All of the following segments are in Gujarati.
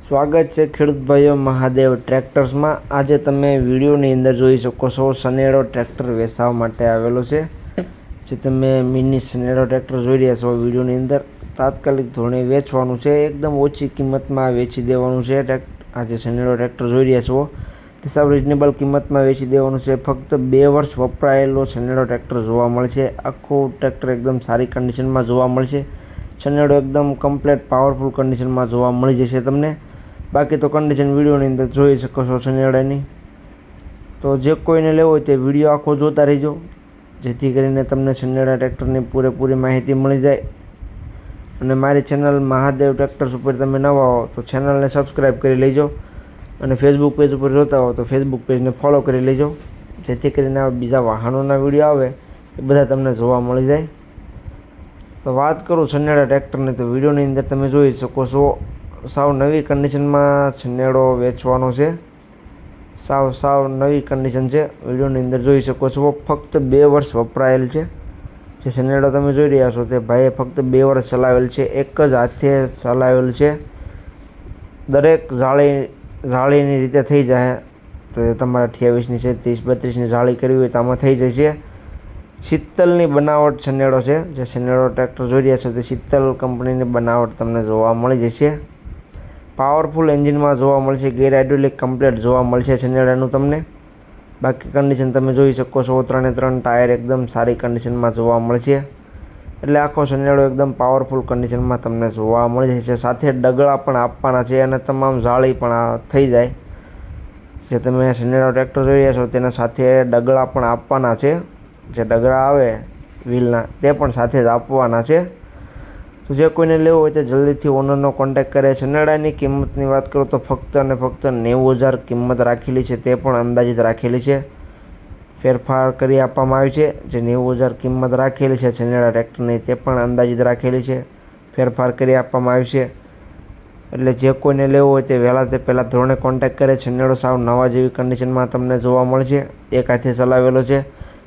સ્વાગત છે ખેડૂત ભાઈઓ મહાદેવ ટ્રેક્ટર્સમાં। આજે તમે વિડીયોની અંદર જોઈ શકો છો સનેડો ટ્રેક્ટર વેચાવા માટે આવેલો છે। જે તમે મિની સનેડો ટ્રેક્ટર જોઈ રહ્યા છો વિડીયોની અંદર તાત્કાલિક ધોરણે વેચવાનું છે। એકદમ ઓછી કિંમતમાં વેચી દેવાનું છે। આજે સનેડો ટ્રેક્ટર જોઈ રહ્યા છો તે સાવ રિઝનેબલ કિંમતમાં વેચી દેવાનું છે। ફક્ત 2 વર્ષ વપરાયેલો સનેડો ટ્રેક્ટર જોવા મળશે। આખું ટ્રેક્ટર એકદમ સારી કન્ડિશનમાં જોવા મળશે। સનેડો એકદમ કમ્પ્લીટ પાવરફુલ કન્ડિશનમાં જોવા મળી જશે તમને। બાકી તો કન્ડિશન વિડીયોની અંદર જોઈ શકો છો સનેડાની। તો જે કોઈને લેવો હોય તે વિડીયો આખો જોતા રહેજો, જેથી કરીને તમને સનેડા ટ્રેક્ટરની પૂરેપૂરી માહિતી મળી જાય। અને મારી ચેનલ મહાદેવ ટ્રેક્ટર્સ ઉપર તમે નવા હો તો ચેનલને સબસ્ક્રાઈબ કરી લેજો, અને ફેસબુક પેજ ઉપર જોતા હો તો ફેસબુક પેજને ફોલો કરી લેજો, જેથી કરીને બીજા વાહનોના વિડીયો આવે એ બધા તમને જોવા મળી જાય। તો વાત કરું સનેડા ટ્રેક્ટરની તો વિડીયોની અંદર તમે જોઈ શકો છો સાવ નવી કન્ડિશનમાં સનેડો વેચવાનો છે। સાવ નવી કન્ડિશન છે, વિડીયોની અંદર જોઈ શકો છો। ફક્ત 2 વર્ષ વપરાયેલ છે। જે સનેડો તમે જોઈ રહ્યા છો તે ભાઈએ ફક્ત 2 વર્ષ ચલાવેલ છે, એક જ હાથે ચલાવેલ છે। દરેક જાળીની રીતે થઈ જાય તો તમારે 28ની છે, 30-32ની જાળી કરવી હોય તો આમાં થઈ જશે। શીતલની બનાવટ સનેડો છે। જે સનેડો ટ્રેક્ટર જોઈ રહ્યા છો તે શીતલ કંપનીની બનાવટ તમને જોવા મળી જશે। પાવરફુલ એન્જિનમાં જોવા મળશે, ગેર હાઇડ્રોલિક કમ્પ્લીટ જોવા મળશે સનેડાનું તમને। બાકી કન્ડિશન તમે જોઈ શકો છો, 3 ટાયર એકદમ સારી કન્ડિશનમાં જોવા મળશે। એટલે આખો સનેડો એકદમ પાવરફુલ કન્ડિશનમાં તમને જોવા મળી જશે। સાથે ડગલા પણ આપવાના છે અને તમામ જાળી પણ થઈ જાય। જે તમે સનેડો ટ્રેક્ટર જોઈ રહ્યા છો તેના સાથે ડગલા પણ આપવાના છે। જે ડગલા આવે વ્હીલના તે પણ સાથે જ આપવાના છે। તો જે કોઈને લેવો હોય તે જલ્દીથી ઓનરનો કોન્ટેક્ટ કરે। સનેડાની કિંમતની વાત કરું તો ફક્ત અને ફક્ત 90,000 કિંમત રાખેલી છે, તે પણ અંદાજિત રાખેલી છે। ફેરફાર કરી આપવામાં આવી છે। જે 90,000 કિંમત રાખેલી છે સનેડા ટ્રેક્ટરની તે પણ અંદાજિત રાખેલી છે, ફેરફાર કરી આપવામાં આવી છે। એટલે જે કોઈને લેવો હોય તે પહેલાં ધોરણે કોન્ટેક્ટ કરે। સનેડો સાવ નવા જેવી કન્ડિશનમાં તમને જોવા મળશે, એક હાથે ચલાવેલો છે।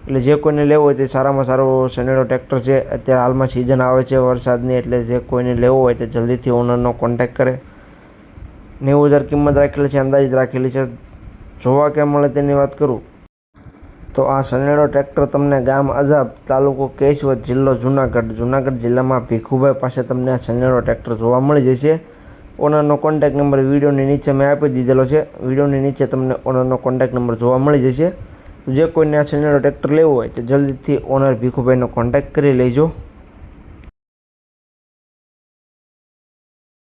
એટલે જે કોઈને લેવો હોય તે સારામાં સારો સનેડો ટ્રેક્ટર છે। અત્યારે હાલમાં સિઝન આવે છે વરસાદની, એટલે જે કોઈને લેવો હોય તે જલ્દીથી ઓનરનો કોન્ટેક્ટ કરે। 90,000 કિંમત રાખેલી છે, અંદાજિત રાખેલી છે। જોવા ક્યાં મળે તેની વાત કરું તો આ સનેડો ટ્રેક્ટર તમને ગામ અજાબ, તાલુકો કેશવદ, જિલ્લો જુનાગઢ જિલ્લામાં ભીખુભાઈ પાસે તમને આ સનેડો ટ્રેક્ટર જોવા મળી જશે। ઓનરનો કોન્ટેક્ટ નંબર વિડીયોની નીચે મેં આપી દીધેલો છે। વિડીયોની નીચે તમને ઓનરનો કોન્ટેક્ટ નંબર જોવા મળી જશે। તો જે કોઈને આ સનેડો ટ્રેક્ટર લેવો હોય તે જલ્દીથી ઓનર ભીખુભાઈનો કોન્ટેક્ટ કરી લેજો।